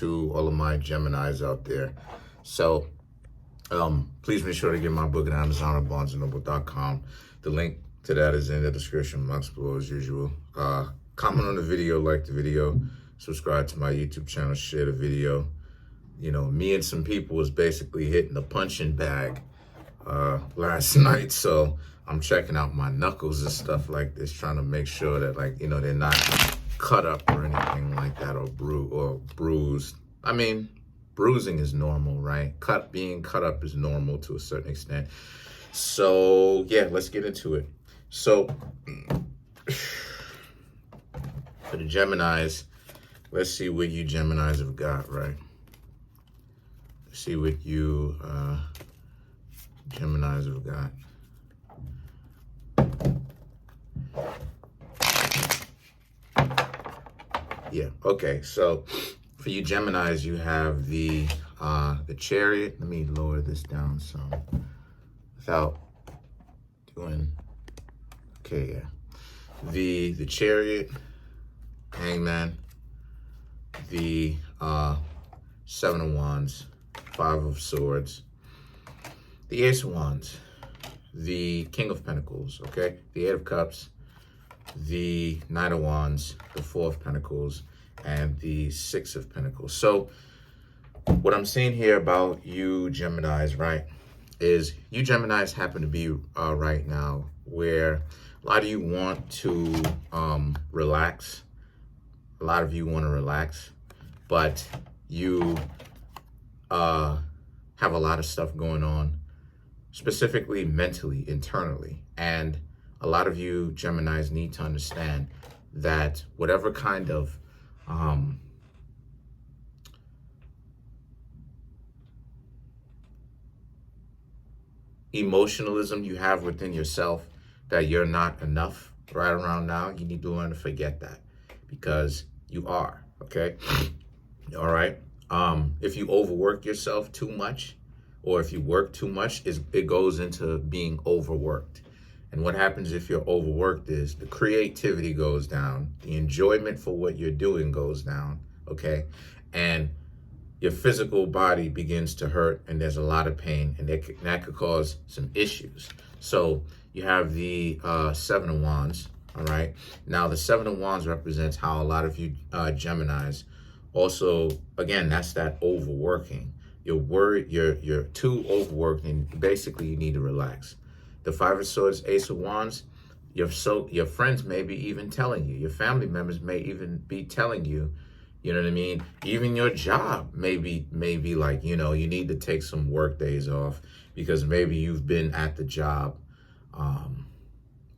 to all of my Geminis out there. So please make sure to get my book at Amazon or BarnesandNoble.com. The link to that is in the description box below as usual. Comment on the video, like the video, subscribe to my YouTube channel, share the video. You know, me and some people was basically hitting the punching bag last night, so I'm checking out my knuckles and stuff like this, trying to make sure that, like, you know, they're not cut up or anything like that, or bruised. I mean, bruising is normal, right? Being cut up is normal to a certain extent. So yeah, let's get into it. So for the Geminis, let's see what you Geminis have got, right? Let's see what you Geminis have got. Yeah, okay, so for you Geminis, you have the Chariot. Let me lower this down some without doing, okay, yeah. The Chariot, Hangman, the Seven of Wands, Five of Swords, the Ace of Wands, the King of Pentacles, okay? The Eight of Cups, the Knight of Wands, the Four of Pentacles, and the Six of Pentacles. So what I'm saying here about you Geminis, right, is you Geminis happen to be right now where a lot of you want to relax. A lot of you want to relax, but you have a lot of stuff going on, specifically mentally, internally. And a lot of you Geminis need to understand that whatever kind of emotionalism you have within yourself, that you're not enough right around now, you need to learn to forget that, because you are, okay? All right? If you overwork yourself too much, or if you work too much, it goes into being overworked. And what happens if you're overworked is the creativity goes down, the enjoyment for what you're doing goes down, okay? And your physical body begins to hurt, and there's a lot of pain, and that could cause some issues. So you have the Seven of Wands, all right? Now, the Seven of Wands represents how a lot of you Geminis also, again, that's that overworking. You're worried, you're too overworked, and basically you need to relax. The Five of Swords, Ace of Wands, your friends may be even telling you, your family members may even be telling you, you know what I mean? Even your job may be like, you know, you need to take some work days off because maybe you've been at the job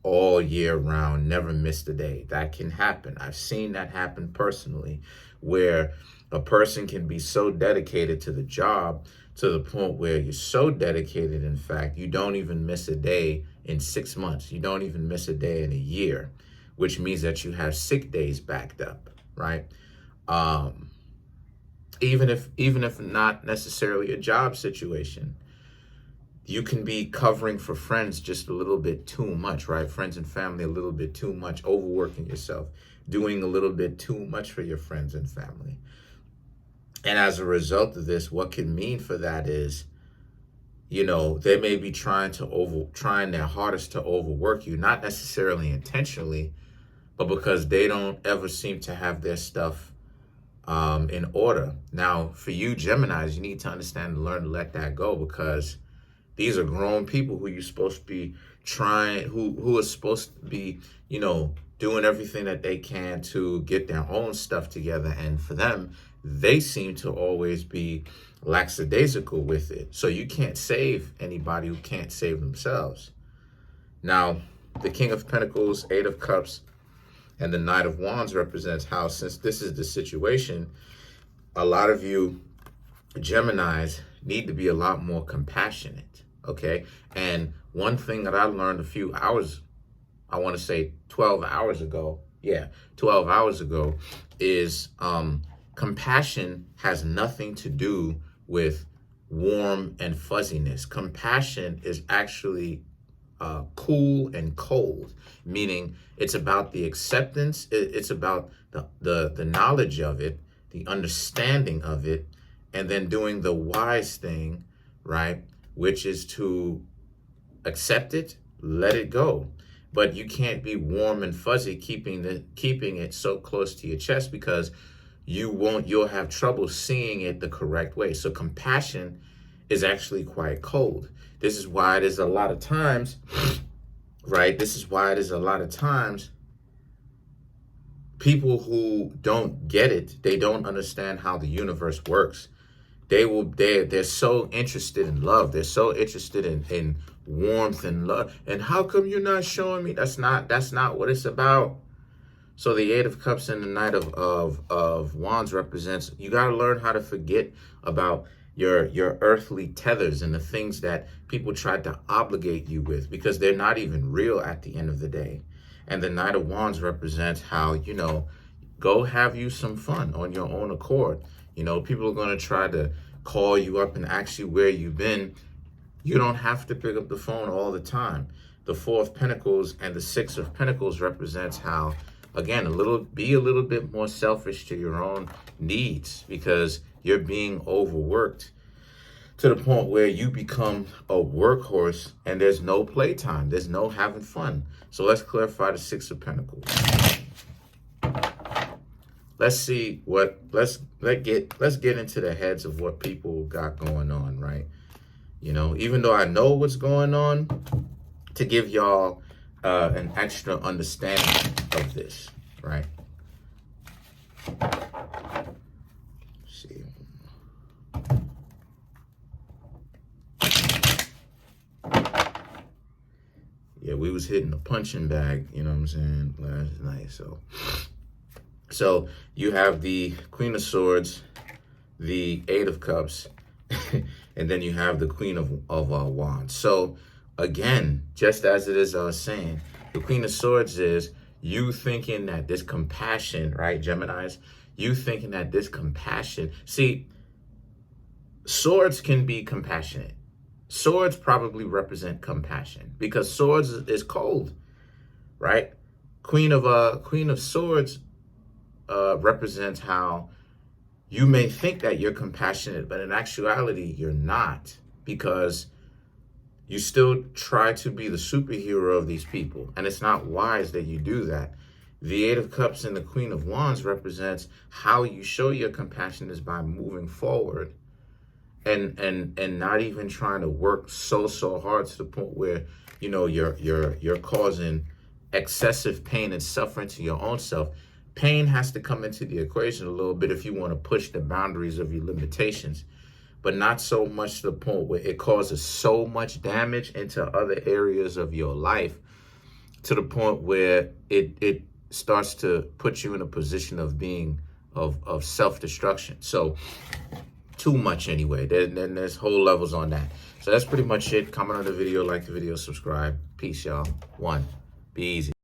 all year round, never missed a day. That can happen. I've seen that happen personally, where a person can be so dedicated to the job to the point where you're so dedicated, in fact, you don't even miss a day in 6 months. You don't even miss a day in a year, which means that you have sick days backed up, right? Even if not necessarily a job situation, you can be covering for friends just a little bit too much, right? Friends and family a little bit too much, overworking yourself, doing a little bit too much for your friends and family. And as a result of this, what can mean for that is, you know, they may be trying their hardest to overwork you, not necessarily intentionally, but because they don't ever seem to have their stuff in order. Now, for you Geminis, you need to understand and learn to let that go, because these are grown people who you're supposed to be trying, who are supposed to be, you know, doing everything that they can to get their own stuff together. And for them, they seem to always be lackadaisical with it. So you can't save anybody who can't save themselves. Now, the King of Pentacles, Eight of Cups, and the Knight of Wands represents how, since this is the situation, a lot of you Geminis need to be a lot more compassionate, okay? And one thing that I learned a few hours, I want to say 12 hours ago, 12 hours ago, is compassion has nothing to do with warm and fuzziness. Compassion is actually cool and cold, meaning it's about the acceptance, it's about the knowledge of it, the understanding of it, and then doing the wise thing, right? Which is to accept it, let it go. But you can't be warm and fuzzy keeping it so close to your chest, because you'll have trouble seeing it the correct way. So compassion is actually quite cold. This is why it is a lot of times, right? This is why it is a lot of times people who don't get it, they don't understand how the universe works. They're so interested in love. They're so interested in warmth and love. And how come you're not showing me? That's not what it's about. So the Eight of Cups and the Knight of Wands represents, you got to learn how to forget about your earthly tethers and the things that people tried to obligate you with, because they're not even real at the end of the day. And the Knight of Wands represents how, you know, go have you some fun on your own accord. You know, people are going to try to call you up and ask you where you've been. You don't have to pick up the phone all the time. The Four of Pentacles and the Six of Pentacles represents how, again, be a little bit more selfish to your own needs, because you're being overworked to the point where you become a workhorse and there's no playtime. There's no having fun. So let's clarify the Six of Pentacles. Let's see let's get into the heads of what people got going on, right? You know, even though I know what's going on, to give y'all an extra understanding of this, right? Let's see. Yeah, we was hitting the punching bag, you know what I'm saying, last night. So you have the Queen of Swords, the Eight of Cups, and then you have the Queen of Wands. So again, just as it is I was saying, the Queen of Swords is you thinking that this compassion, right, Geminis? You thinking that this compassion, see, swords can be compassionate. Swords probably represent compassion, because swords is cold, right? Queen of Swords represents how you may think that you're compassionate, but in actuality, you're not, because you still try to be the superhero of these people. And it's not wise that you do that. The Eight of Cups and the Queen of Wands represents how you show your compassion is by moving forward and not even trying to work so hard to the point where, you know, you're causing excessive pain and suffering to your own self. Pain has to come into the equation a little bit if you want to push the boundaries of your limitations, but not so much to the point where it causes so much damage into other areas of your life, to the point where it starts to put you in a position of being of self-destruction. So too much anyway. Then there's whole levels on that. So that's pretty much it. Comment on the video, like the video, subscribe. Peace, y'all. One, be easy.